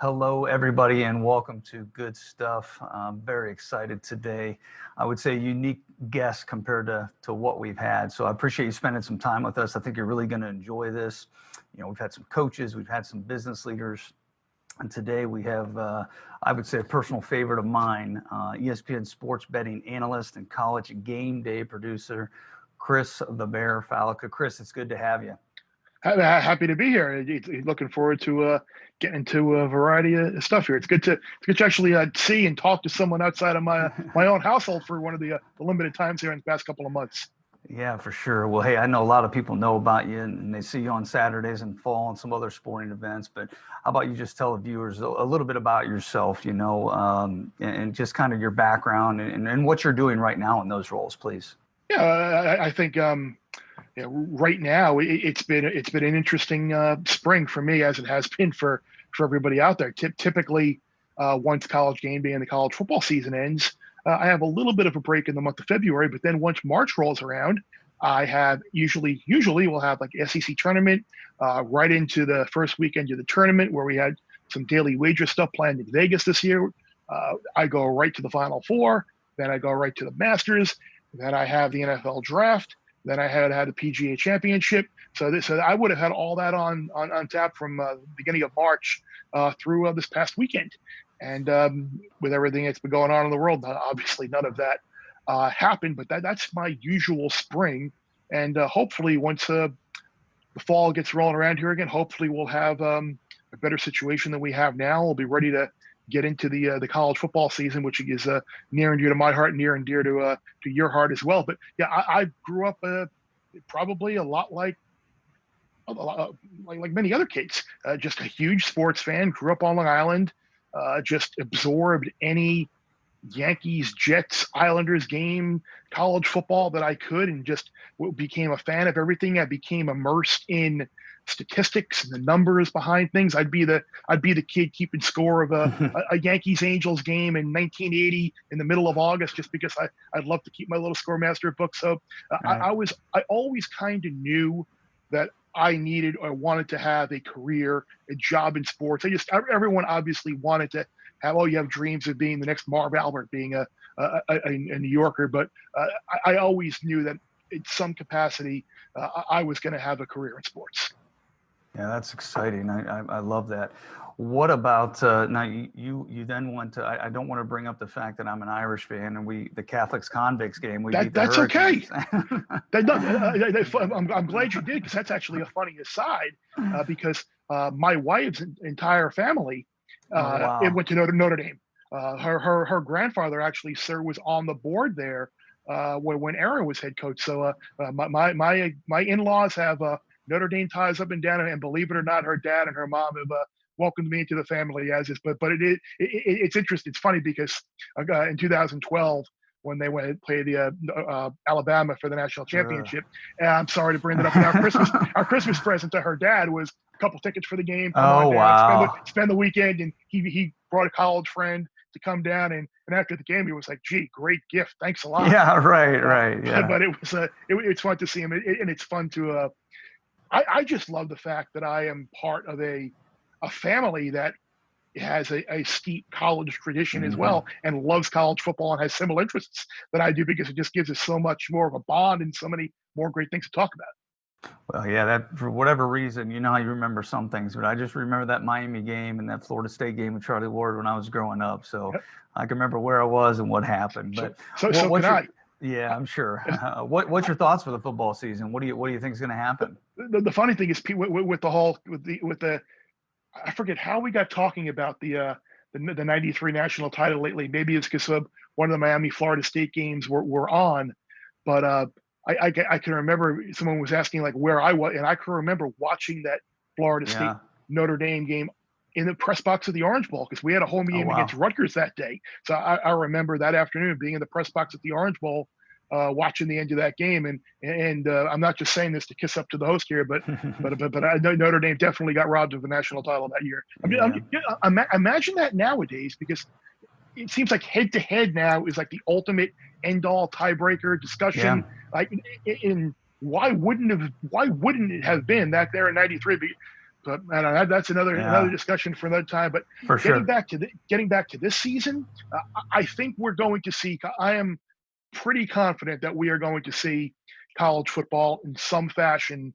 Hello, everybody, and welcome to Good Stuff. I'm very excited today. I would say unique guest compared to what we've had. So I appreciate you spending some time with us. I think you're really going to enjoy this. You know, we've had some coaches, we've had some business leaders, and today we have, I would say, a personal favorite of mine, ESPN sports betting analyst and College GameDay producer, Chris the Bear Fallica. Chris, it's good to have you. Happy to be here. Looking forward to getting into a variety of stuff here. It's good to actually see and talk to someone outside of my own household for one of the limited times here in the past couple of months. Yeah, for sure. Well, hey, I know a lot of people know about you and they see you on Saturdays and fall and some other sporting events, but how about you just tell the viewers a little bit about yourself, and just kind of your background and what you're doing right now in those roles, please. Yeah, I think right now it's been an interesting spring for me, as it has been for everybody out there. Typically, once College GameDay and the college football season ends, I have a little bit of a break in the month of February. But then once March rolls around, I have usually we'll have like SEC tournament right into the first weekend of the tournament, where we had some daily wager stuff planned in Vegas this year. I go right to the Final Four, then I go right to the Masters, then I have the NFL draft. Then I had a PGA Championship, so I would have had all that on tap from the beginning of March through this past weekend, and with everything that's been going on in the world, obviously none of that happened. But that's my usual spring, and hopefully once the fall gets rolling around here again, hopefully we'll have a better situation than we have now. We'll be ready to get into the college football season, which is near and dear to my heart, near and dear to your heart as well. But yeah, I grew up probably a lot like many other kids, just a huge sports fan. Grew up on Long Island, just absorbed any Yankees, Jets, Islanders game, college football that I could, and just became a fan of everything. I became immersed in statistics and the numbers behind things. I'd be the kid keeping score of a Yankees Angels game in 1980 in the middle of August, just because I'd love to keep my little score master book. So I always kind of knew that I needed or wanted to have a career, a job in sports. Everyone obviously wanted to have, you have dreams of being the next Marv Albert, being a New Yorker. But I always knew that in some capacity, I was going to have a career in sports. Yeah, that's exciting. I love that. What about now? You then went to. I don't want to bring up the fact that I'm an Irish fan, and the Catholics Convicts game. We beat the That's Hurricanes. Okay. I'm glad you did, because that's actually a funny aside. Because my wife's entire family it went to Notre Dame. Her grandfather actually, sir, was on the board there when Aaron was head coach. So my in-laws have Notre Dame ties up and down, and believe it or not, her dad and her mom have welcomed me into the family as is. But it's interesting. It's funny because in 2012, when they went and played the Alabama for the national championship, and I'm sorry to bring that up, but our Christmas present to her dad was a couple tickets for the game. Come on down, wow! Spend the weekend, and he brought a college friend to come down, and after the game he was like, "Gee, great gift, thanks a lot." Yeah, right. Yeah. But it was it's fun to see him, and it's fun to. I just love the fact that I am part of a family that has a steep college tradition as well, and loves college football and has similar interests that I do, because it just gives us so much more of a bond and so many more great ththings to talk about. Well, yeah, that for whatever reason, you know how you remember some things, but I just remember that Miami game and that Florida State game with Charlie Ward when I was growing up. So Yep. I can remember where I was and what happened. But so can I. Yeah, I'm sure. What's your thoughts for the football season? What do you think is going to happen? The funny thing is, with the I forget how we got talking about the '93 national title lately. Maybe it's because one of the Miami Florida State games were on, but I can remember someone was asking like where I was, and I can remember watching that Florida State Notre Dame game in the press box of the Orange Bowl, because we had a home game against Rutgers that day. So I remember that afternoon being in the press box at the Orange Bowl, watching the end of that game. And I'm not just saying this to kiss up to the host here, but I know Notre Dame definitely got robbed of the national title that year. Imagine that nowadays, because it seems like head to head now is like the ultimate end all tiebreaker discussion. Like, why wouldn't it have been that there in '93? But I don't know, that's another discussion for another time. But For getting sure. back to this season, I think we're going to see. I am pretty confident that we are going to see college football in some fashion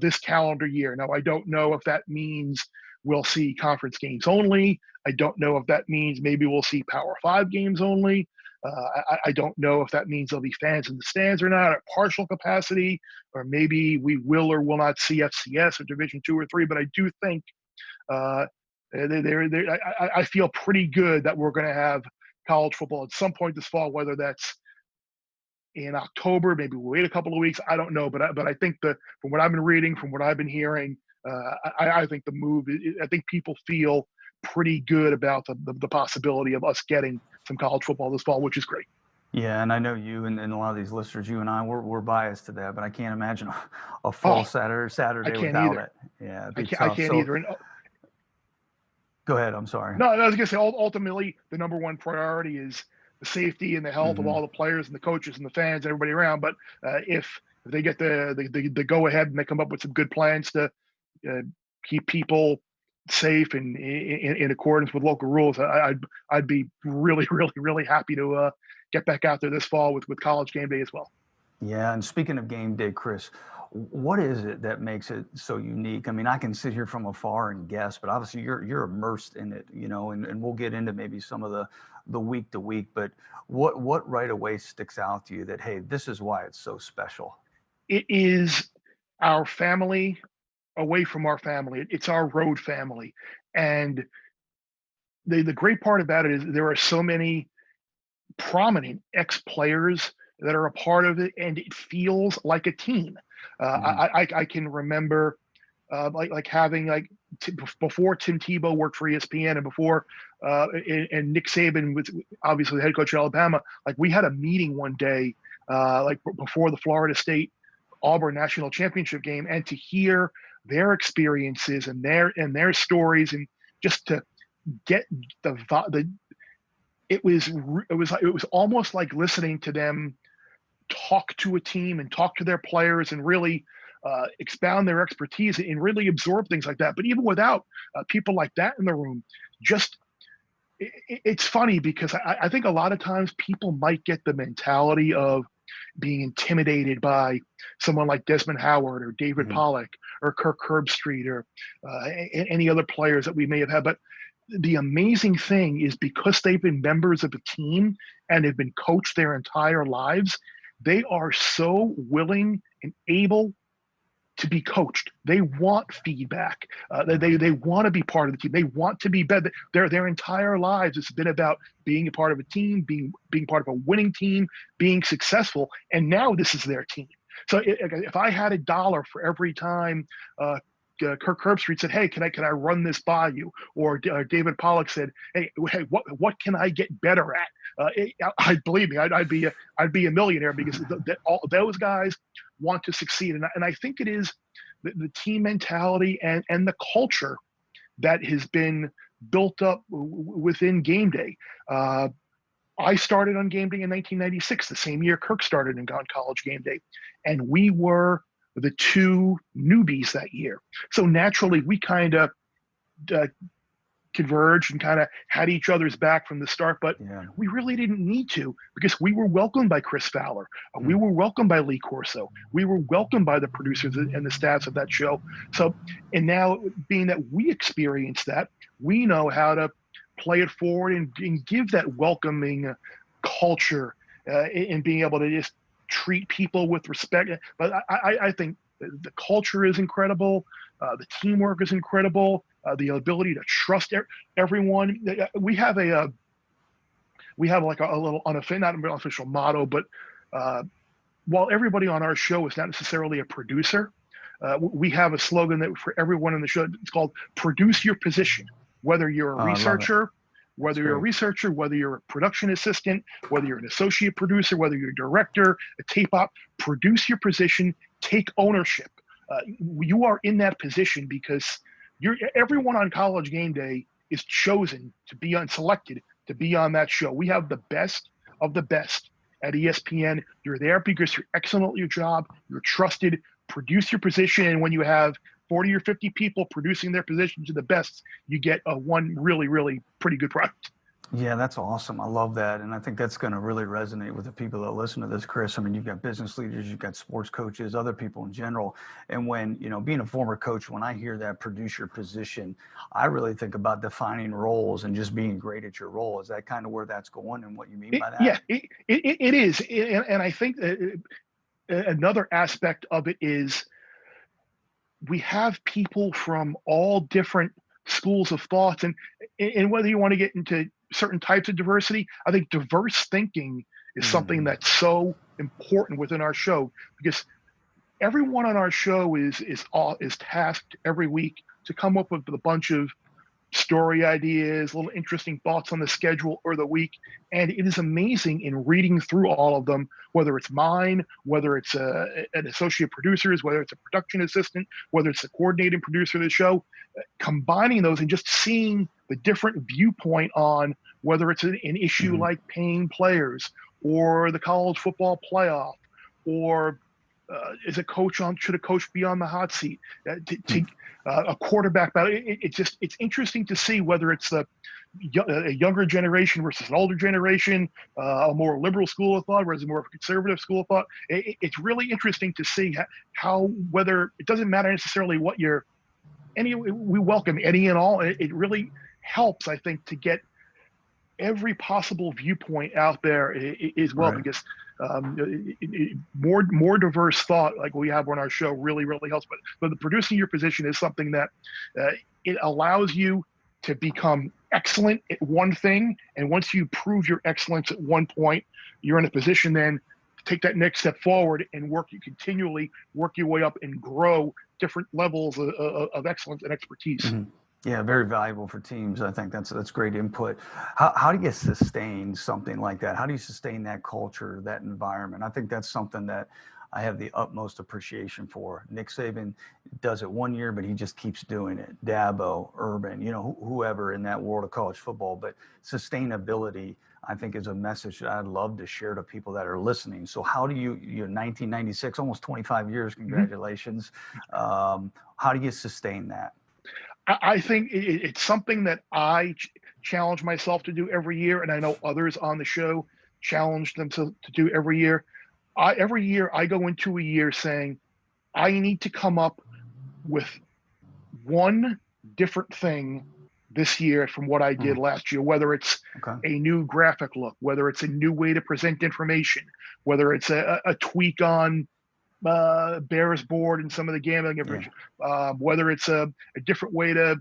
this calendar year. Now, I don't know if that means we'll see conference games only. I don't know if that means maybe we'll see Power Five games only. I don't know if that means there'll be fans in the stands or not, at partial capacity, or maybe we will or will not see FCS or Division II or III. But I do think I feel pretty good that we're going to have college football at some point this fall, whether that's in October, maybe we'll wait a couple of weeks. I don't know, but I think that from what I've been reading, from what I've been hearing, I think the move. I think people feel pretty good about the possibility of us getting some college football this fall, which is great. Yeah, and I know you and a lot of these listeners, you and I, we're biased to that, but I can't imagine a Oh, full Saturday can't without either. it. Yeah, it'd I be can't. I tough. can't So either. And go ahead. I'm sorry. no, I was gonna say ultimately the number one priority is the safety and the health of Hmm. all the players and the coaches and the fans, and everybody around. But if they get the go ahead and they come up with some good plans to uh, keep people safe and in accordance with local rules, I'd be really really happy to get back out there this fall with College Game Day as well. Yeah, and speaking of game day, Chris, what is it that makes it so unique? I mean, I can sit here from afar and guess, but obviously you're immersed in it, and we'll get into maybe some of the week to week, but what right away sticks out to you that, hey, this is why it's so special? It is our family away from our family. It's our road family, and the great part about it is there are so many prominent ex players that are a part of it, and it feels like a team. Hmm. I can remember like having before Tim Tebow worked for ESPN and before and Nick Saban was obviously the head coach of Alabama. Like we had a meeting one day, before the Florida State Auburn national championship game, and to hear their experiences and their stories, and just to get the it was almost like listening to them talk to a team and talk to their players and really expound their expertise and really absorb things like that. But even without people like that in the room, just it's funny because I think a lot of times people might get the mentality of being intimidated by someone like Desmond Howard or David Hmm. Pollock or Kirk Herbstreit or any other players that we may have had. But the amazing thing is because they've been members of a team and have been coached their entire lives, they are so willing and able to be coached. They want feedback. They want to be part of the team. They want to be better. Their entire lives it's been about being a part of a team, being part of a winning team, being successful. And now this is their team. So if I had $1 for every time Kirk Herbstreit said, "Hey, can I run this by you?" Or David Pollock said, "Hey, what can I get better at?" I believe me, I'd be a millionaire because all those guys want to succeed, and I think it is the team mentality and the culture that has been built up within Game Day. I started on Game Day in 1996, the same year Kirk started on College Game Day, and we were the two newbies that year. So naturally, we kind of uh, converged and kind of had each other's back from the start, but Yeah. we really didn't need to because we were welcomed by Chris Fowler. We Mm. were welcomed by Lee Corso. We were welcomed by the producers and the staffs of that show. So, and now being that we experienced that, we know how to play it forward and give that welcoming culture and being able to just treat people with respect. But I think the culture is incredible. The teamwork is incredible. The ability to trust everyone. We have like a little unofficial, not an unofficial motto, but uh, while everybody on our show is not necessarily a producer, we have a slogan that for everyone in the show. It's called "Produce Your Position." Whether you're a Oh, I love it. researcher, That's whether you're a great. researcher, whether you're a production assistant, whether you're an associate producer, whether you're a director, a tape op, produce your position, take ownership. You are in that position because everyone on College Game Day is chosen to be selected to be on that show. We have the best of the best at ESPN. You're there because you're excellent at your job. You're trusted. Produce your position, and when you have 40 or 50 people producing their position to the best, you get one really, really pretty good product. Yeah, that's awesome. I love that. And I think that's going to really resonate with the people that listen to this, Chris. I mean, you've got business leaders, you've got sports coaches, other people in general. And when, being a former coach, when I hear that producer position, I really think about defining roles and just being great at your role. Is that kind of where that's going and what you mean by that? Yeah, it is. And I think another aspect of it is we have people from all different schools of thoughts, and whether you want to get into certain types of diversity, I think diverse thinking is something that's so important within our show, because everyone on our show is tasked every week to come up with a bunch of story ideas, little interesting thoughts on the schedule or the week. And it is amazing in reading through all of them, whether it's mine, whether it's an associate producer's, whether it's a production assistant, whether it's the coordinating producer of the show, combining those and just seeing the different viewpoint on whether it's an issue like paying players or the college football playoff, or is a coach should a coach be on the hot seat? A quarterback battle. It's interesting to see whether it's a younger generation versus an older generation, a more liberal school of thought versus a more conservative school of thought. It's really interesting to see how whether it doesn't matter necessarily what we welcome any and all. It really helps, I think, to get every possible viewpoint out there as well, right. Because more diverse thought like we have on our show really helps. But the producing your position is something that it allows you to become excellent at one thing, and once you prove your excellence at one point, you're in a position then to take that next step forward and continually work your way up and grow different levels of excellence and expertise. Mm-hmm. Yeah, very valuable for teams. I think that's great input. How do you sustain something like that? How do you sustain that culture, that environment? I think that's something that I have the utmost appreciation for. Nick Saban does it one year, but he just keeps doing it. Dabo, Urban, whoever in that world of college football. But sustainability, I think, is a message that I'd love to share to people that are listening. So how do you 1996, almost 25 years, congratulations. Mm-hmm. How do you sustain that? I think it's something that I challenge myself to do every year, and I know others on the show challenge them to do every year. Every year I go into a year saying, I need to come up with one different thing this year from what I did last year, whether it's a new graphic look, whether it's a new way to present information, whether it's a tweak on Bears board and some of the gambling information, whether it's a different way to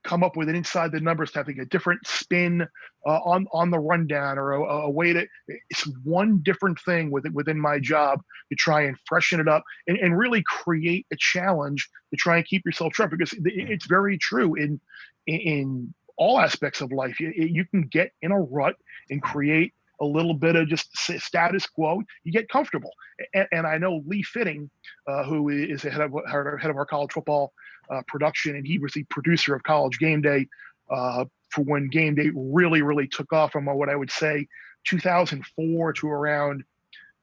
come up with an inside the numbers type thing, a different spin on the rundown, or a way to, it's one different thing within my job to try and freshen it up and really create a challenge to try and keep yourself sharp, because it's very true in all aspects of life. You can get in a rut and create a little bit of just status quo. You get comfortable. And I know Lee Fitting, who is the head of our college football production, and he was the producer of College GameDay for when GameDay really took off from what I would say 2004 to around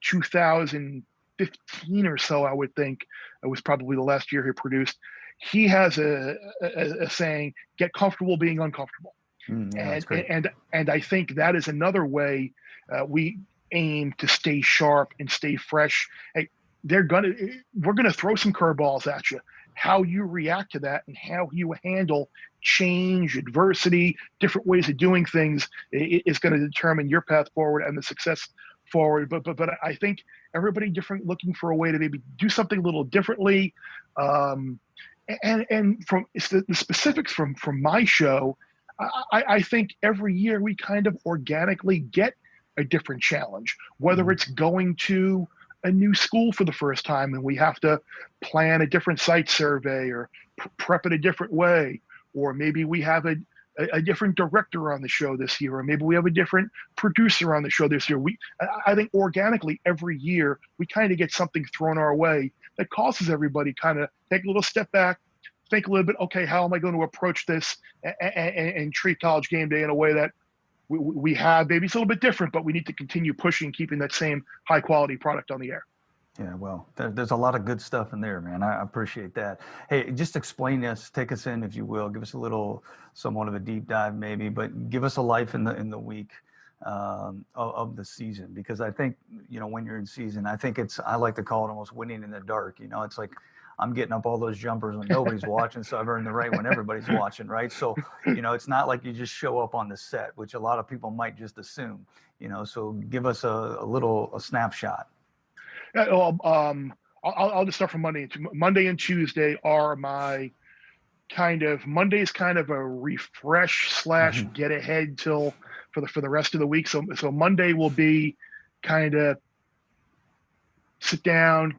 2015 or so. I would think it was probably the last year he produced. He has a saying, get comfortable being uncomfortable. And I think that is another way we aim to stay sharp and stay fresh. Hey, we're gonna throw some curveballs at you. How you react to that and how you handle change, adversity, different ways of doing things is going to determine your path forward and the success forward. But I think everybody different, looking for a way to maybe do something a little differently. And from the specifics from my show, I think every year we kind of organically get a different challenge, whether it's going to a new school for the first time and we have to plan a different site survey or prep it a different way, or maybe we have a different director on the show this year, or maybe we have a different producer on the show this year. I think organically every year we kind of get something thrown our way that causes everybody kind of take a little step back, think a little bit, okay, how am I going to approach this and treat College GameDay in a way that we have, maybe it's a little bit different, but we need to continue pushing, keeping that same high quality product on the air. Yeah, well, there's a lot of good stuff in there, man. I appreciate that. Hey, just explain this, take us in, if you will. Give us a little, somewhat of a deep dive, maybe, but give us a life in the week of the season, because I think, when you're in season, I think I like to call it almost winning in the dark. It's like I'm getting up all those jumpers when nobody's watching, so I've earned the right when everybody's watching, right? So, it's not like you just show up on the set, which a lot of people might just assume. So give us a snapshot. Yeah, well, I'll just start from Monday. Monday and Tuesday are my Monday's kind of a refresh slash Mhm. get ahead till for the rest of the week. So Monday will be kind of sit down,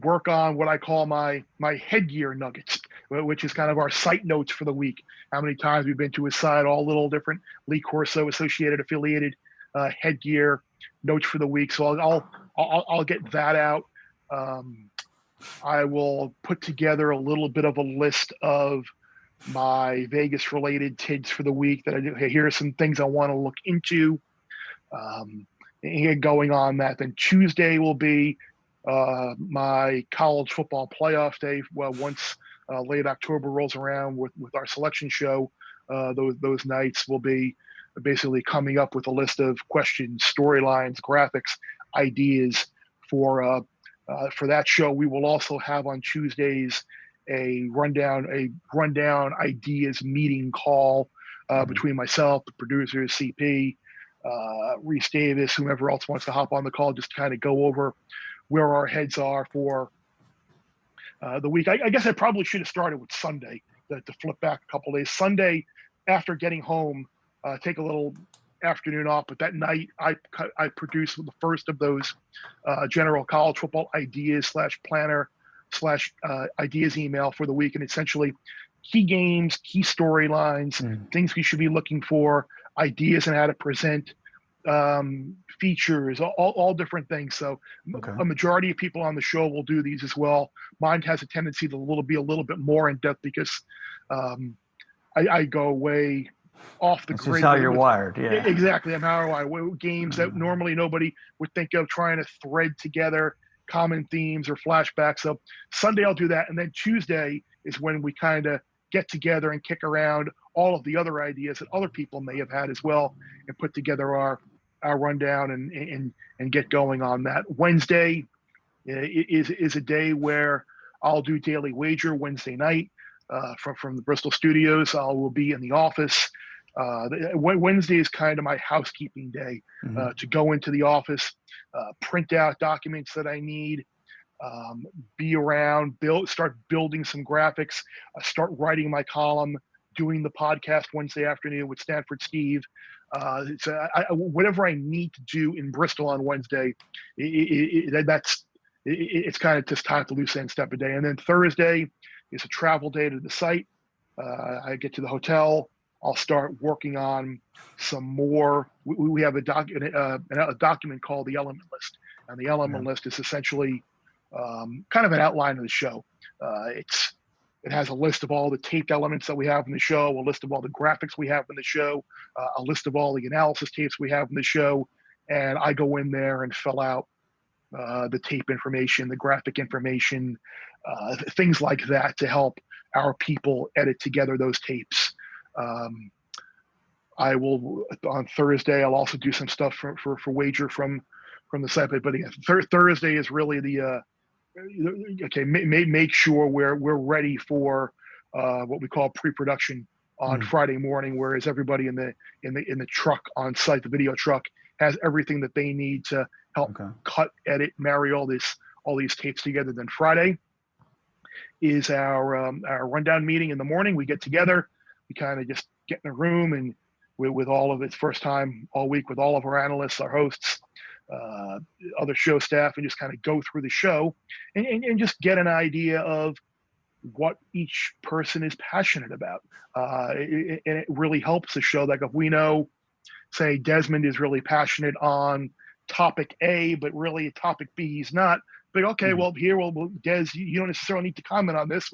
work on what I call my headgear nuggets, which is kind of our site notes for the week. How many times we've been to a site, all little different Lee Corso associated, affiliated headgear notes for the week. So I'll get that out. Um, I will put together a little bit of a list of my Vegas related tids for the week that I do. Hey, here are some things I want to look into. And get going on that. Then Tuesday will be my college football playoff day. Well, once late October rolls around with our selection show, those nights will be basically coming up with a list of questions, storylines, graphics, ideas for that show. We will also have on Tuesdays a rundown ideas meeting call Mhm. between myself, the producers, CP, Reese Davis, whomever else wants to hop on the call, just to kind of go over where our heads are for the week. I guess I probably should have started with Sunday to flip back a couple days. Sunday, after getting home, take a little afternoon off, but that night I produced the first of those general college football ideas slash planner slash ideas email for the week, and essentially key games, key storylines, Mhm. things we should be looking for, ideas on how to present, features, all different things. So Okay. a majority of people on the show will do these as well. Mine has a tendency to be a little bit more in depth because um, I go way off the That's just grid how with, you're with wired. Yeah. exactly. I'm how I games that Uh, normally nobody would think of trying to thread together common themes or flashbacks. So Sunday I'll do that, and then Tuesday is when we kind of get together and kick around all of the other ideas that other people may have had as well, and put together our rundown and get going on that. Wednesday is a day where I'll do daily wager Wednesday night from the Bristol studios. I will be in the office. Wednesday is kind of my housekeeping day mhm. to go into the office, print out documents that I need, be around, start building some graphics, start writing my column, doing the podcast Wednesday afternoon with Stanford Steve. Whatever I need to do in Bristol on Wednesday, it's kind of just time to loose end step a day. And then Thursday is a travel day to the site. I get to the hotel. I'll start working on some more. We have a document called the element list, and the Yeah. element list is essentially kind of an outline of the show. It has a list of all the taped elements that we have in the show, a list of all the graphics we have in the show, a list of all the analysis tapes we have in the show, and I go in there and fill out the tape information, the graphic information, things like that to help our people edit together those tapes. Um, I will on Thursday. I'll also do some stuff for wager from the site. But again, Thursday is really the okay. Make sure we're ready for what we call pre-production on Mm. Friday morning. Whereas everybody in the truck on site, the video truck, has everything that they need to help Okay. cut, edit, marry all these tapes together. Then Friday is our rundown meeting in the morning. We get together, we kind of just get in a room and with all of its first time all week with all of our analysts, our hosts, uh, other show staff, and just kind of go through the show and just get an idea of what each person is passionate about. And it really helps the show. Like if we know, say, Desmond is really passionate on topic A, but really topic B he's not. But okay, Mhm. well here, Des, you don't necessarily need to comment on this.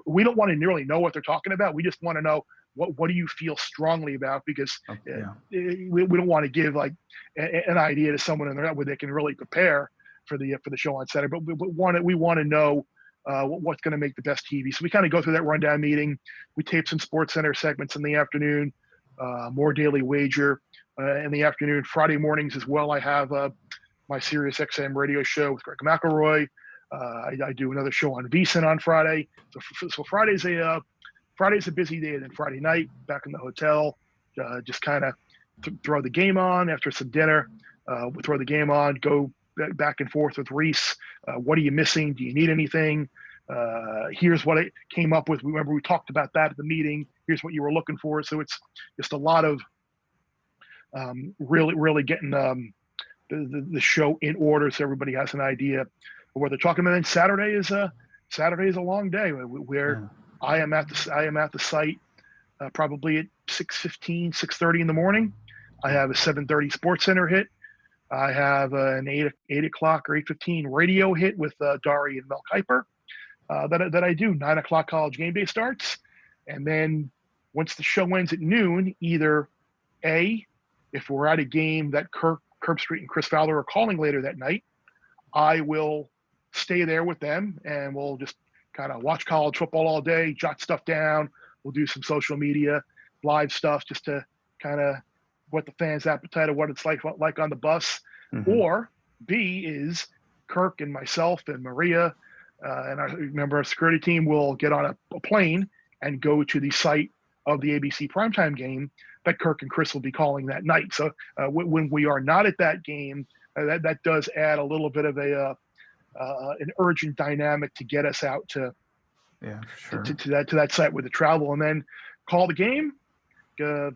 We don't want to nearly know what they're talking about. We just want to know what do you feel strongly about, because Oh, yeah. we don't want to give like an idea to someone in there where they can really prepare. for the show on Saturday. But we want to know what's going to make the best TV. So we kind of go through that rundown meeting. We tape some SportsCenter segments in the afternoon, more Daily Wager in the afternoon. Friday mornings as well, I have my Sirius XM radio show with Greg McElroy. I do another show on VSiN on Friday. So Friday's a busy day. And then Friday night, back in the hotel, just kind of throw the game on after some dinner. We throw the game on, go back and forth with Reese. What are you missing? Do you need anything? Here's what I came up with. Remember, we talked about that at the meeting. Here's what you were looking for. So it's just a lot of really getting the show in order so everybody has an idea of what they're talking about. And Saturday is a long day where I am at the site probably at 6:15, 6:30 in the morning. I have a 7:30 SportsCenter hit. I have an 8 o'clock or 8:15 radio hit with Dari and Mel Kiper that I do. 9 o'clock College Game Day starts. And then once the show ends at noon, either A, if we're at a game that Kirk Street and Chris Fowler are calling later that night, I will stay there with them and we'll just kind of watch college football all day, jot stuff down. We'll do some social media, live stuff just to kind of what the fans' appetite of what it's like on the bus. Mm-hmm. Or B is Kirk and myself and Maria and I remember our security team will get on a plane and go to the site of the ABC primetime game that Kirk and Chris will be calling that night. So when we are not at that game, that does add a little bit of an urgent dynamic to get us out to that site with the travel, and then call the game, get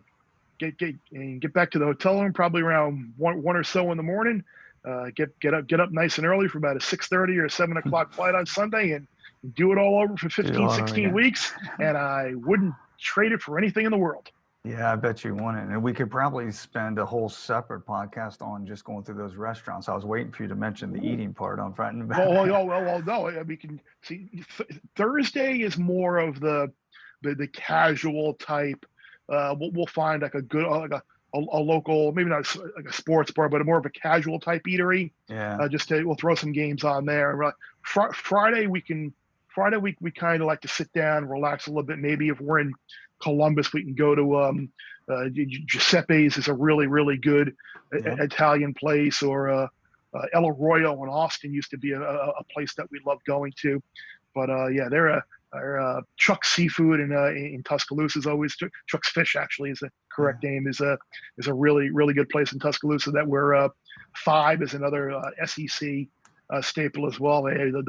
back to the hotel room probably around one or so in the morning. Get up nice and early for about a 6:30 or 7 o'clock flight on Sunday and do it all over for 15, 16 weeks. And I wouldn't trade it for anything in the world. Yeah, I bet you wouldn't. And we could probably spend a whole separate podcast on just going through those restaurants. I was waiting for you to mention the eating part on front and back. Well, no. We can see Thursday is more of the casual type. We'll find like a good a local, maybe not like a sports bar, but more of a casual type eatery. Yeah. We'll throw some games on there. Friday we kind of like to sit down, relax a little bit. Maybe if we're in Columbus, we can go to Giuseppe's is a really good Italian place, or El Arroyo in Austin used to be a place that we love going to. But our Chuck's Seafood in Tuscaloosa is always Chuck's Fish actually is the correct name, is a really good place in Tuscaloosa that we're Five is another SEC staple as well. And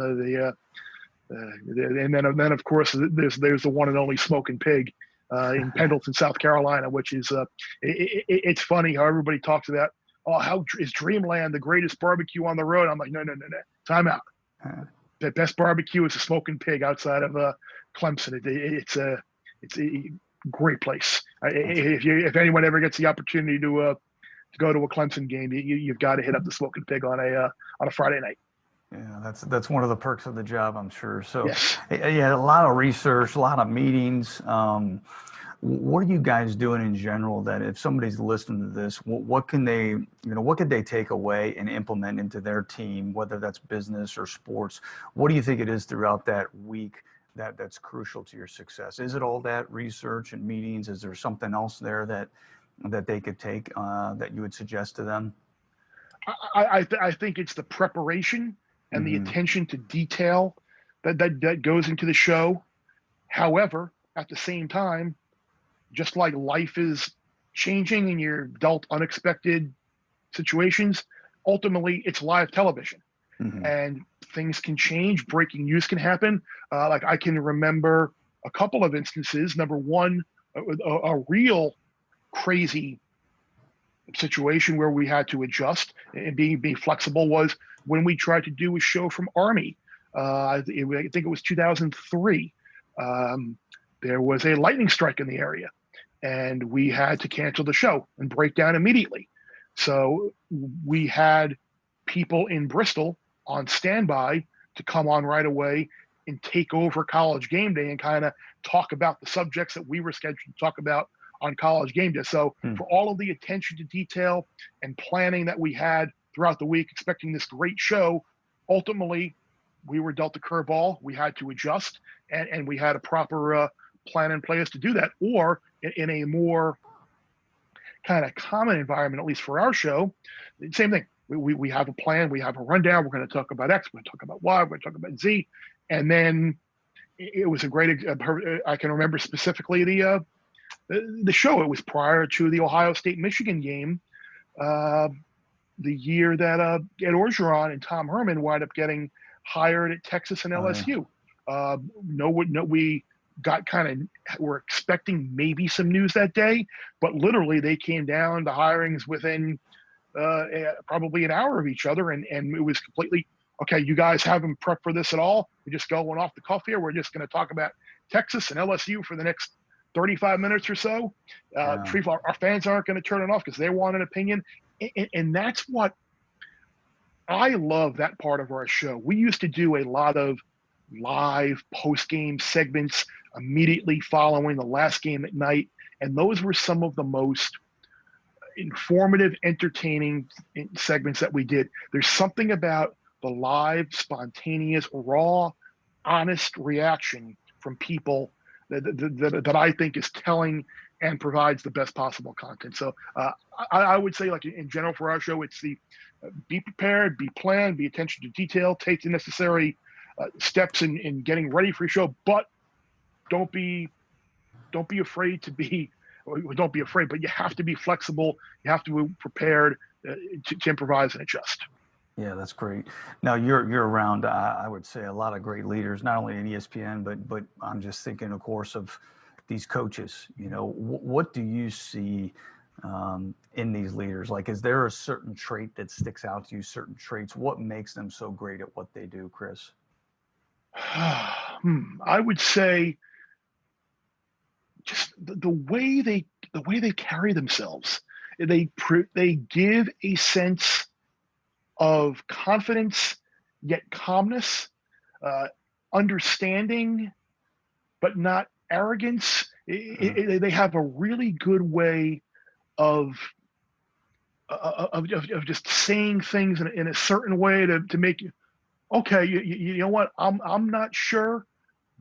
then of course there's the one and only Smoking Pig in Pendleton, South Carolina, which is it's funny how everybody talks about, how is Dreamland the greatest barbecue on the road? I'm like, no, time out. The best barbecue is a Smoking Pig outside of Clemson. It's a great place. If anyone ever gets the opportunity to go to a Clemson game, you've got to hit up the Smoking Pig on a Friday night. Yeah, that's one of the perks of the job, I'm sure. So, yes. Yeah, a lot of research, a lot of meetings. What are you guys doing in general that if somebody's listening to this, what can they, what could they take away and implement into their team, whether that's business or sports? What do you think it is throughout that week that's crucial to your success? Is it all that research and meetings? Is there something else there that they could take that you would suggest to them? I think it's the preparation and the attention to detail that goes into the show. However, at the same time, just like life is changing and you're dealt unexpected situations, ultimately it's live television and things can change. Breaking news can happen. Like I can remember a couple of instances. Number one, a real crazy situation where we had to adjust and be flexible was when we tried to do a show from Army. I think it was 2003. There was a lightning strike in the area, and we had to cancel the show and break down immediately. So we had people in Bristol on standby to come on right away and take over College Game Day and kind of talk about the subjects that we were scheduled to talk about on College Game Day. So for all of the attention to detail and planning that we had throughout the week, expecting this great show, ultimately, we were dealt a curveball. We had to adjust, and we had a proper plan in place to do that. Or in a more kind of common environment, at least for our show, same thing. We have a plan, we have a rundown. We're going to talk about X, we're going to talk about Y, we're going to talk about Z, and then it was a great. I can remember specifically the show. It was prior to the Ohio State Michigan game, the year that Ed Orgeron and Tom Herman wound up getting hired at Texas and LSU. No, we got we're expecting maybe some news that day, but literally they came down. The hirings within probably an hour of each other, and it was completely okay. You guys haven't prepped for this at all. We're just going off the cuff here. We're just going to talk about Texas and LSU for the next 35 minutes or so. Our fans aren't going to turn it off because they want an opinion, and that's what I love. That part of our show. We used to do a lot of live post-game segments immediately following the last game at night, and those were some of the most informative, entertaining segments that we did. There's something about the live, spontaneous, raw, honest reaction from people that I think is telling and provides the best possible content. So I would say, like in general for our show, it's the be prepared, be planned, be attention to detail, take the necessary steps in getting ready for your show, but don't be afraid to be. Don't be afraid, but you have to be flexible. You have to be prepared to improvise and adjust. Yeah, that's great. Now you're around, I would say, a lot of great leaders, not only in ESPN, but I'm just thinking, of course, of these coaches. You know, what do you see in these leaders? Like, is there a certain trait that sticks out to you? Certain traits? What makes them so great at what they do, Chris? I would say just the way they carry themselves. They give a sense of confidence, yet calmness, understanding, but not arrogance. They have a really good way of just saying things in a certain way to make you okay. You know what? I'm not sure,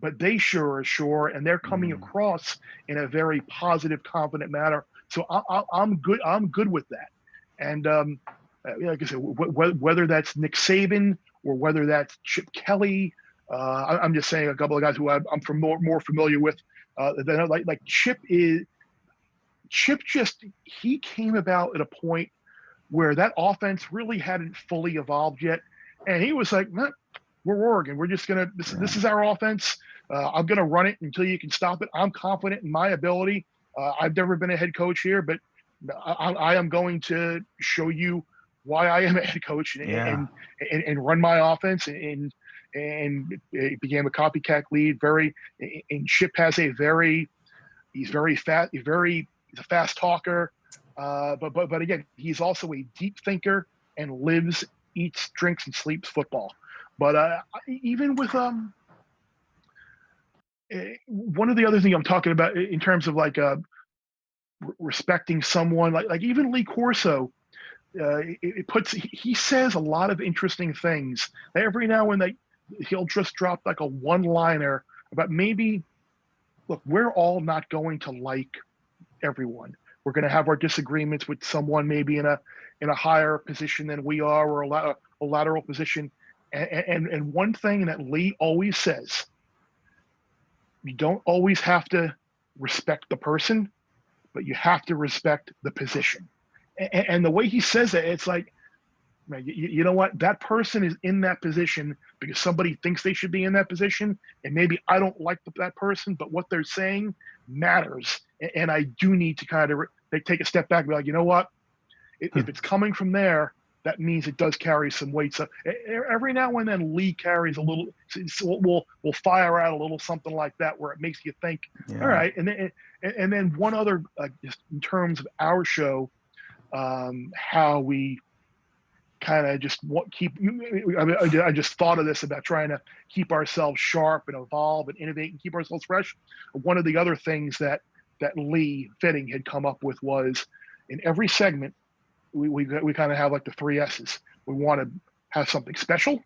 but they sure are sure, and they're coming across in a very positive, confident manner. So I'm good. I'm good with that. And like I said, whether that's Nick Saban or whether that's Chip Kelly, I'm just saying a couple of guys who I'm more familiar with. Like Chip is. Chip he came about at a point where that offense really hadn't fully evolved yet, and he was like, nah, "We're Oregon. We're just gonna. This is our offense. I'm gonna run it until you can stop it. I'm confident in my ability. I've never been a head coach here, but I am going to show you why I am a head coach and run my offense." And it became a copycat lead. And Chip has he's very fast. He's a fast talker, but again, he's also a deep thinker and lives, eats, drinks, and sleeps football. But even with one of the other things I'm talking about in terms of like respecting someone, like even Lee Corso, he says a lot of interesting things. Every now and then he'll just drop like a one-liner about maybe, look, we're all not going to like everyone. We're going to have our disagreements with someone maybe in a higher position than we are, or a lateral position. And one thing that Lee always says, you don't always have to respect the person, but you have to respect the position. And the way he says it, it's like, man, you know what? That person is in that position because somebody thinks they should be in that position. And maybe I don't like that person, but what they're saying matters. And I do need to kind of take a step back and be like, you know what? If it's coming from there, that means it does carry some weight. So every now and then Lee carries a little, we'll fire out a little something like that where it makes you think, all right. And then one other, just in terms of our show, how we kind of just I just thought of this about trying to keep ourselves sharp and evolve and innovate and keep ourselves fresh. One of the other things that Lee Fitting had come up with was, in every segment, we kind of have like the 3 S's. We want to have something special,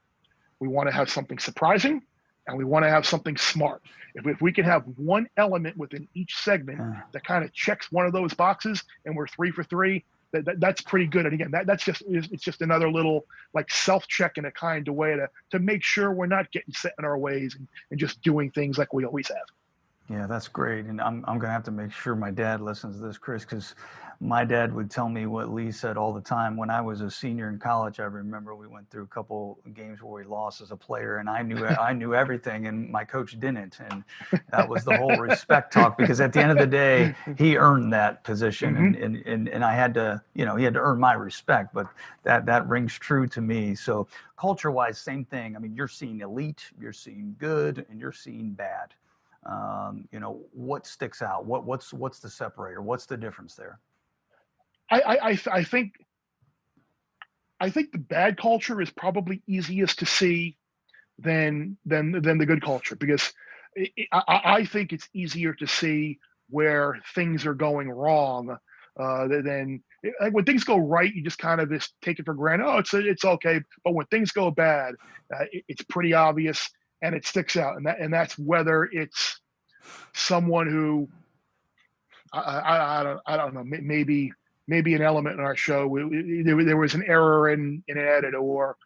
we want to have something surprising, and we want to have something smart. If we can have one element within each segment that kind of checks one of those boxes, and we're 3 for 3, that's pretty good. And again, it's just another little like self-check in a kind of way to make sure we're not getting set in our ways and just doing things like we always have. Yeah, that's great. And I'm going to have to make sure my dad listens to this, Chris, because my dad would tell me what Lee said all the time. When I was a senior in college, I remember we went through a couple games where we lost as a player, and I knew everything, and my coach didn't. And that was the whole respect talk, because at the end of the day, he earned that position, and I had to, he had to earn my respect. But that rings true to me. So culture-wise, same thing. I mean, you're seeing elite, you're seeing good, and you're seeing bad. What sticks out? What's the separator? What's the difference there? I think the bad culture is probably easiest to see than the good culture, because I think it's easier to see where things are going wrong than like when things go right, you just kind of just take it for granted. Oh, it's okay. But when things go bad, it's pretty obvious and it sticks out, and that's whether it's someone who I don't know, maybe an element in our show there was an error in an edit, or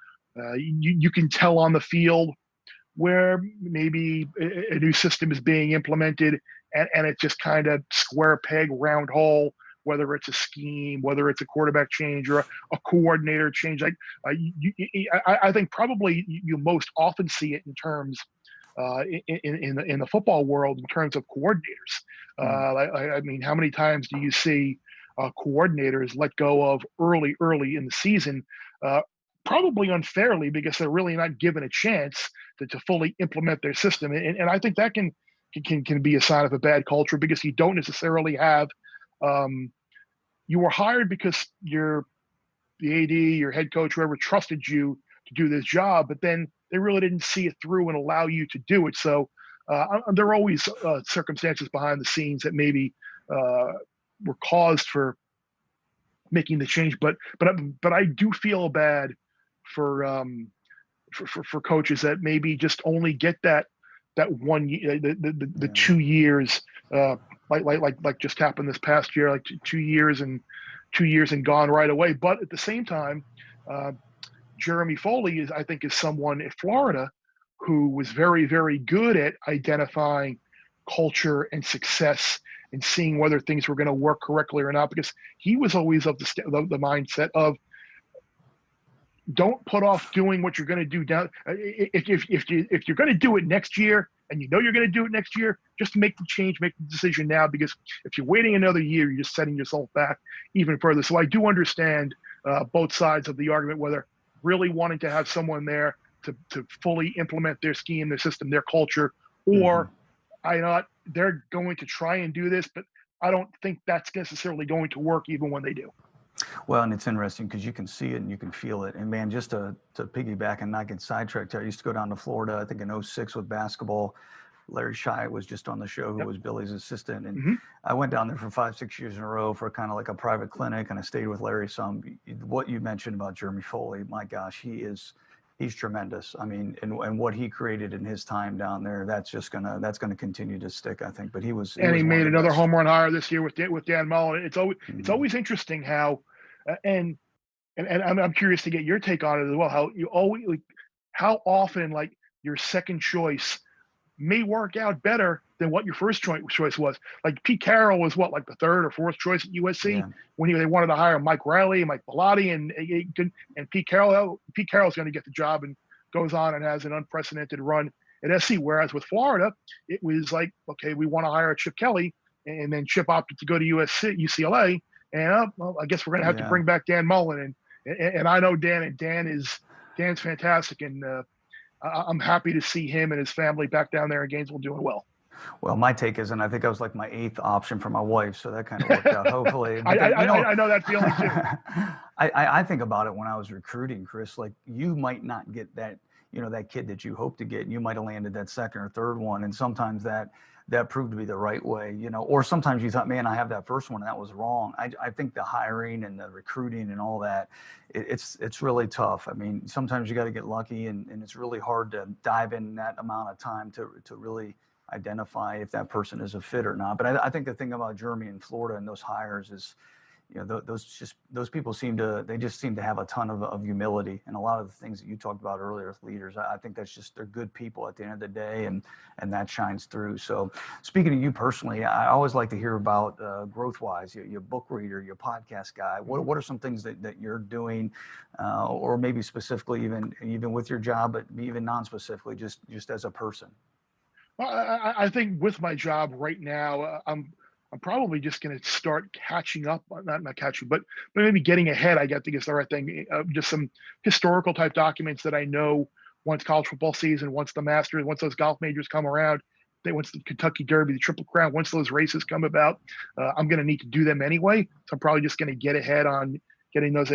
you can tell on the field where maybe a new system is being implemented, and it's just kind of square peg round hole, whether it's a scheme, whether it's a quarterback change or a coordinator change. Like I think probably you most often see it in terms in the football world in terms of coordinators. I mean, how many times do you see coordinators let go of early in the season, probably unfairly, because they're really not given a chance to fully implement their system? And I think that can be a sign of a bad culture, because you don't necessarily have you were hired because you're the AD, your head coach, whoever trusted you to do this job, but then they really didn't see it through and allow you to do it. So there are always circumstances behind the scenes that maybe were caused for making the change. But I do feel bad for coaches that maybe just only get that 1 year, the 2 years, like just happened this past year, like 2 years and gone right away. But at the same time, Jeremy Foley I think is someone at Florida who was very, very good at identifying culture and success and seeing whether things were going to work correctly or not, because he was always of the mindset of don't put off doing what you're going to do down. If you're going to do it next year, and you're going to do it next year, just make the change, make the decision now, because if you're waiting another year, you're just setting yourself back even further. So I do understand both sides of the argument, whether really wanting to have someone there to fully implement their scheme, their system, their culture, or they're going to try and do this, but I don't think that's necessarily going to work even when they do. Well, and it's interesting because you can see it and you can feel it. And man, just to piggyback and not get sidetracked, I used to go down to Florida, I think in 2006 with basketball. Larry Shai was just on the show, who was Bille's assistant. And I went down there for 5-6 years in a row for kind of like a private clinic, and I stayed with Larry some. What you mentioned about Jeremy Foley, my gosh, he's tremendous. I mean, and what he created in his time down there, that's gonna continue to stick, I think. But he made another home run hire this year with Dan Mullen. It's always interesting how, and I'm curious to get your take on it as well. How often like your second choice may work out better than what your first choice was. Like Pete Carroll was like the third or fourth choice at USC when they wanted to hire Mike Riley and Mike Bellotti, and Pete Carroll. Pete Carroll's going to get the job and goes on and has an unprecedented run at SC. Whereas with Florida, it was like, okay, we want to hire Chip Kelly, and then Chip opted to go to UCLA, and well, I guess we're going to have to bring back Dan Mullen, and I know Dan, and Dan's fantastic, and I'm happy to see him and his family back down there in Gainesville doing well. Well, my take is, and I think I was like my 8th option for my wife, so that kind of worked out, hopefully. I know that feeling too. I think about it when I was recruiting, Chris, like you might not get that, that kid that you hope to get. You might have landed that second or third one. And sometimes that that proved to be the right way, or sometimes you thought, man, I have that first one and that was wrong. I think the hiring and the recruiting and all that, it's really tough. I mean, sometimes you got to get lucky, and it's really hard to dive in that amount of time to really identify if that person is a fit or not. But I think the thing about Jeremy in Florida and those hires is, those people seem to have a ton of humility, and a lot of the things that you talked about earlier with leaders. I think they're good people at the end of the day, and that shines through. So speaking of you personally, I always like to hear about growth wise, your book reader, your podcast guy. What are some things that you're doing, or maybe specifically even with your job, but even non-specifically, just as a person? Well, I think with my job right now, I'm probably just going to start catching up, not catching, but maybe getting ahead. I think is the right thing. Just some historical type documents that I know once college football season, once the Masters, once those golf majors come around, once the Kentucky Derby, the Triple Crown, once those races come about, I'm going to need to do them anyway. So I'm probably just going to get ahead on getting those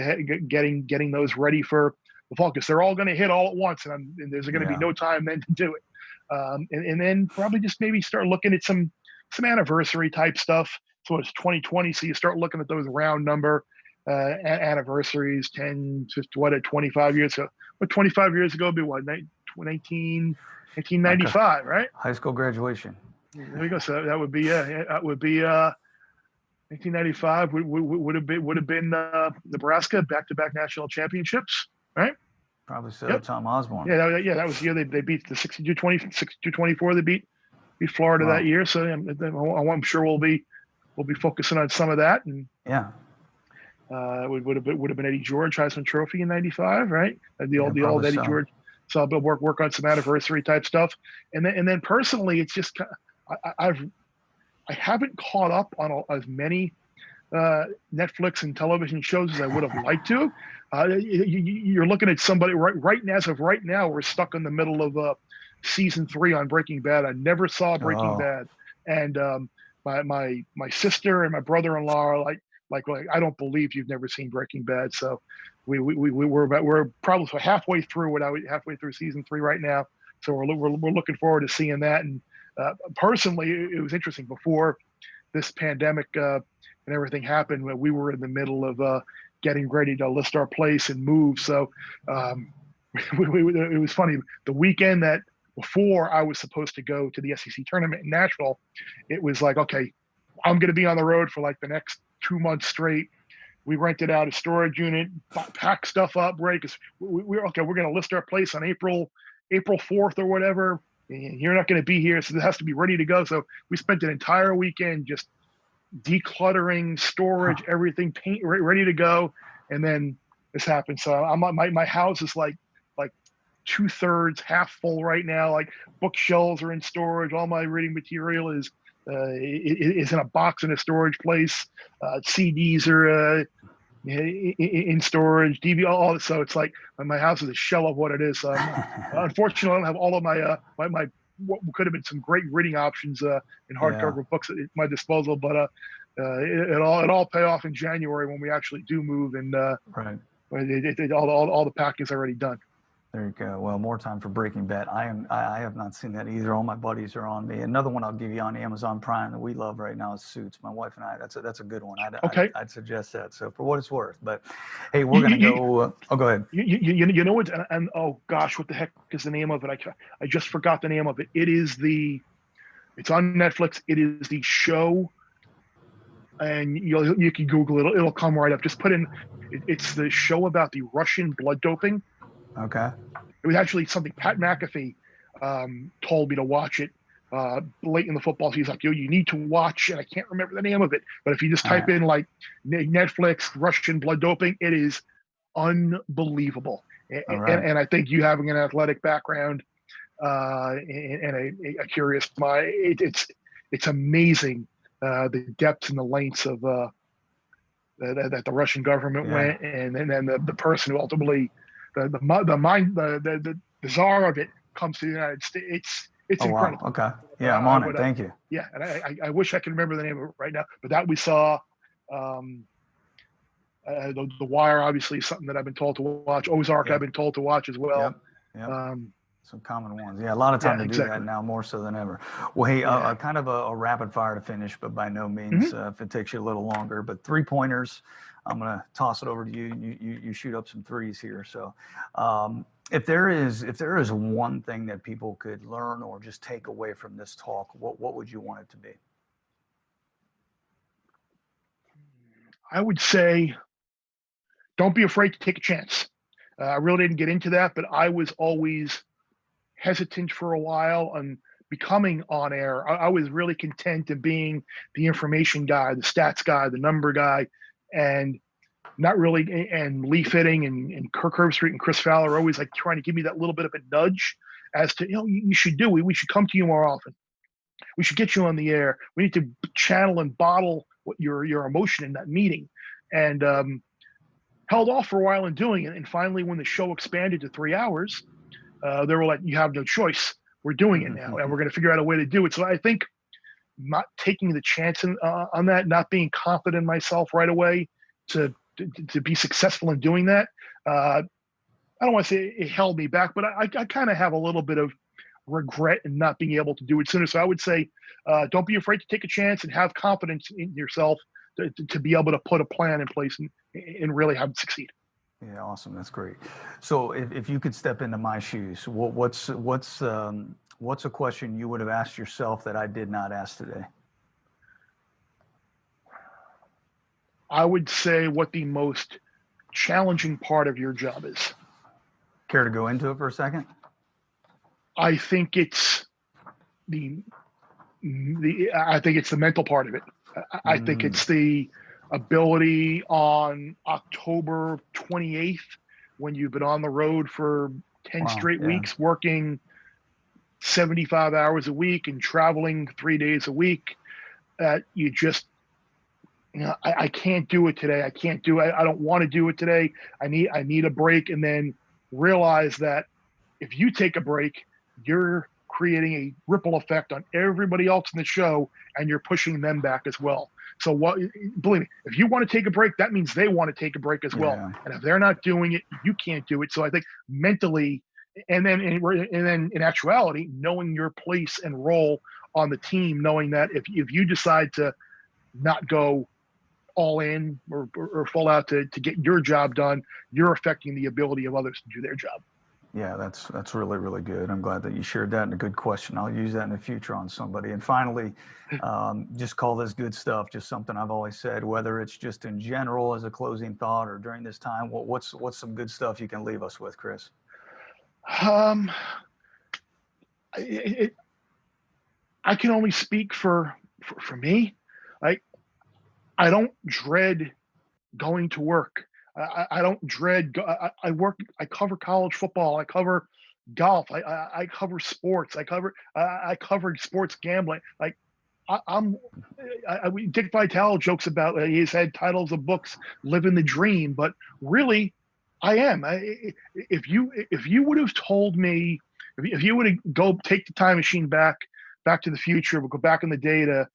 getting those ready for the fall, because they're all going to hit all at once, and there's going to be no time then to do it. And then probably just maybe start looking at some anniversary type stuff. So it's 2020, so you start looking at those round number anniversaries, 10, 50, 25 years ago. What 25 years ago would be what, 1995, okay. Right? High school graduation. There we go. So that would be 1995 would have been Nebraska back-to-back national championships, right? Probably so. Yep. Tom Osborne. Yeah, that was the year they beat the 62-24. They beat Florida that year. So I'm sure we'll be focusing on some of that. And yeah, would have been Eddie George Heisman Trophy in '95, right? The old Eddie George. So I'll work on some anniversary type stuff. And then personally, it's just I haven't caught up on as many Netflix and television shows as I would have liked to. You're looking at somebody right now. As of right now, we're stuck in the middle of season 3 on Breaking Bad. I never saw Breaking Bad, and my sister and my brother-in-law are like, I don't believe you've never seen Breaking Bad. So we're probably halfway through season 3 right now. So we're looking forward to seeing that. And personally, it was interesting before this pandemic and everything happened. We were in the middle of getting ready to list our place and move. So it was funny. The weekend that before I was supposed to go to the SEC tournament in Nashville, it was like, okay, I'm going to be on the road for like the next 2 months straight. We rented out a storage unit, packed stuff up, right? Because we're going to list our place on April 4th or whatever. And you're not going to be here, so it has to be ready to go. So we spent an entire weekend just decluttering, storage, everything, paint ready to go. And then this happened. So my house is like 2/3 half full right now. Like bookshelves are in storage. All my reading material is in a box in a storage place. CDs are in storage. DVD, all. So it's like my house is a shell of what it is. So unfortunately, I don't have all of my my what could have been some great reading options in hardcover books at my disposal. But it all pay off in January when we actually do move, and right. All the packing is already done. There you go. Well, more time for Breaking Bad. I have not seen that either. All my buddies are on me. Another one I'll give you on Amazon Prime that we love right now is Suits. My wife and I. That's a good one. I'd suggest that. So for what it's worth. But hey, we're gonna go. Go ahead. You know what? And oh gosh, what the heck is the name of it? I just forgot the name of it. It's on Netflix. It is the show, and you can Google it. It'll come right up. Just put in. It's the show about the Russian blood doping. Okay. It was actually something Pat McAfee told me to watch it late in the football season. He's like, you need to watch, and I can't remember the name of it, but if you just type in like Netflix Russian blood doping, it is unbelievable. And I think you having an athletic background and a curious mind, it's amazing the depths and the lengths of that the Russian government went, and then the person who ultimately the czar of it comes to the United States. It's incredible. Wow. Okay. Yeah, I'm on it. Thank you. Yeah, and I wish I could remember the name of it right now, but that we saw. The Wire, obviously, is something that I've been told to watch. Ozark, I've been told to watch as well. Yep. Some common ones. Yeah, a lot of time to do that now, more so than ever. Well, hey, kind of a rapid fire to finish, but by no means if it takes you a little longer. But 3-pointers, I'm going to toss it over to you. You shoot up some threes here. So if there is one thing that people could learn or just take away from this talk, what would you want it to be? I would say don't be afraid to take a chance. I really didn't get into that, but I was always hesitant for a while on becoming on air. I was really content in being the information guy, the stats guy, the number guy, and not really. And Lee Fitting and Kirk Herbstreit and Chris Fowler are always like trying to give me that little bit of a nudge as to, you should do it. We should come to you more often. We should get you on the air. We need to channel and bottle what your emotion in that meeting. And held off for a while in doing it. And finally, when the show expanded to 3 hours, they were like, you have no choice. We're doing it now, and we're going to figure out a way to do it. So I think not taking the chance on that, not being confident in myself right away to be successful in doing that. I don't want to say it held me back, but I kind of have a little bit of regret in not being able to do it sooner. So I would say, don't be afraid to take a chance and have confidence in yourself to be able to put a plan in place and really have it succeed. Yeah, awesome. That's great. So if you could step into my shoes, what's a question you would have asked yourself that I did not ask today? I would say what the most challenging part of your job is. Care to go into it for a second? I think it's I think it's the mental part of it. I think it's the ability on October 28th, when you've been on the road for 10 straight weeks, working 75 hours a week and traveling 3 days a week, that you just, I can't do it today. I can't do it. I don't want to do it today. I need a break. And then realize that if you take a break, you're creating a ripple effect on everybody else in the show, and you're pushing them back as well. So believe me, if you want to take a break, that means they want to take a break as well. And if they're not doing it, you can't do it. So I think mentally, and then in actuality, knowing your place and role on the team, knowing that if you decide to not go all in or full out to get your job done, you're affecting the ability of others to do their job. Yeah, that's really, really good. I'm glad that you shared that, and a good question. I'll use that in the future on somebody. And finally, just call this good stuff. Just something I've always said, whether it's just in general as a closing thought or during this time. What's some good stuff you can leave us with, Chris? I can only speak for me. I don't dread going to work. I don't dread. I work. I cover college football. I cover golf. I cover sports. I covered sports gambling. Dick Vitale jokes about he's had titles of books, living the dream. But really, I am. If you would have told me, if you would have go take the time machine back to the future, we'll go back in the day to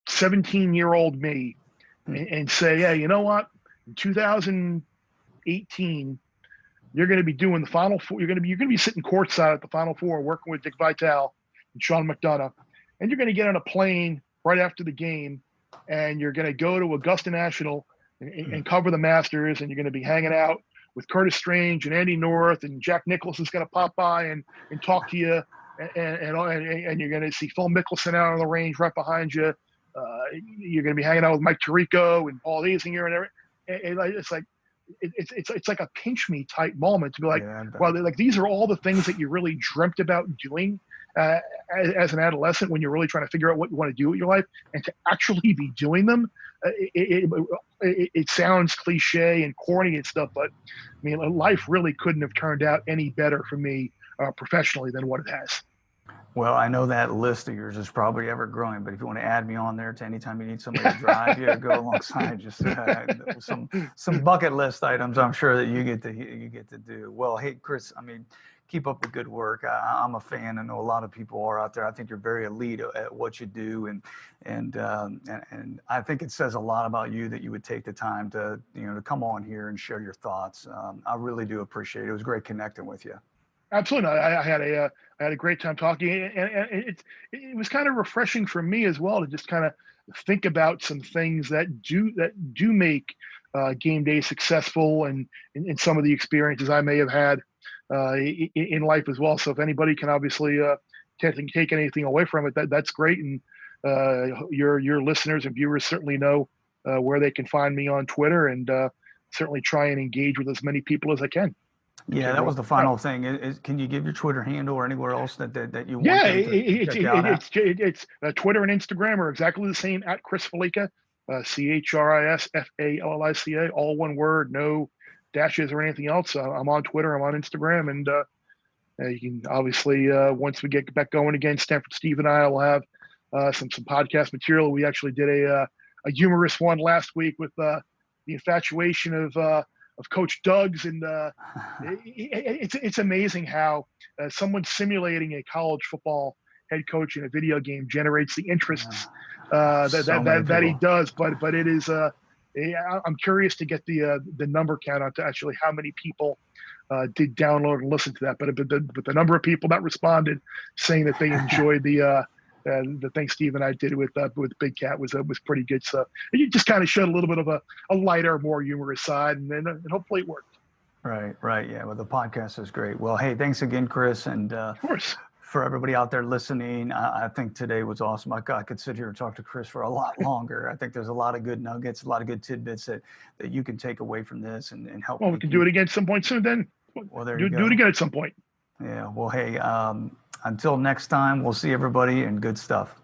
17-year-old me and say, yeah, you know what? In 2018, you're going to be doing the Final Four. You're going to be sitting courtside at the Final Four, working with Dick Vitale and Sean McDonough, and you're going to get on a plane right after the game, and you're going to go to Augusta National and cover the Masters, and you're going to be hanging out with Curtis Strange and Andy North, and Jack Nicklaus is going to pop by and talk to you, and you're going to see Phil Mickelson out on the range right behind you. You're going to be hanging out with Mike Tirico and Paul Azinger and everything. It's like a pinch me type moment to be like, well, like these are all the things that you really dreamt about doing as an adolescent when you're really trying to figure out what you want to do with your life, and to actually be doing them. It sounds cliche and corny and stuff, but I mean, life really couldn't have turned out any better for me professionally than what it has. Well, I know that list of yours is probably ever growing, but if you want to add me on there to anytime you need somebody to drive you, go alongside, just some bucket list items I'm sure that you get to do. Well, hey, Chris, I mean, keep up the good work. I'm a fan. I know a lot of people are out there. I think you're very elite at what you do, and I think it says a lot about you that you would take the time to come on here and share your thoughts. I really do appreciate it. It was great connecting with you. Absolutely. I had a great time talking, and it was kind of refreshing for me as well to just kind of think about some things that do make game day successful, and some of the experiences I may have had in life as well. So if anybody can obviously take anything away from it, that's great. And your listeners and viewers certainly know where they can find me on Twitter, and certainly try and engage with as many people as I can. Yeah, that was the final thing. Can you give your Twitter handle or anywhere else that you want Yeah, them to check you out at? it's Twitter and Instagram are exactly the same at Chris Fallica, ChrisFallica, all one word, no dashes or anything else. I'm on Twitter, I'm on Instagram, and you can obviously once we get back going again, Stanford Steve and I will have some podcast material. We actually did a humorous one last week with the infatuation of Coach Doug's, and it's amazing how someone simulating a college football head coach in a video game generates the interests that he does. But it is I'm curious to get the number count on to actually how many people did download and listen to that. But the number of people that responded saying that they enjoyed the thing Steve and I did with Big Cat was pretty good. So it just kind of showed a little bit of a lighter, more humorous side, and hopefully it worked. Right. Yeah. Well, the podcast is great. Well, hey, thanks again, Chris. And Of course. for everybody out there listening, I think today was awesome. I could sit here and talk to Chris for a lot longer. I think there's a lot of good nuggets, a lot of good tidbits that you can take away from this and help. Well, we can do it again at some point soon then. Well, there you go. Do it again at some point. Yeah. Well, hey, until next time, we'll see everybody, and good stuff.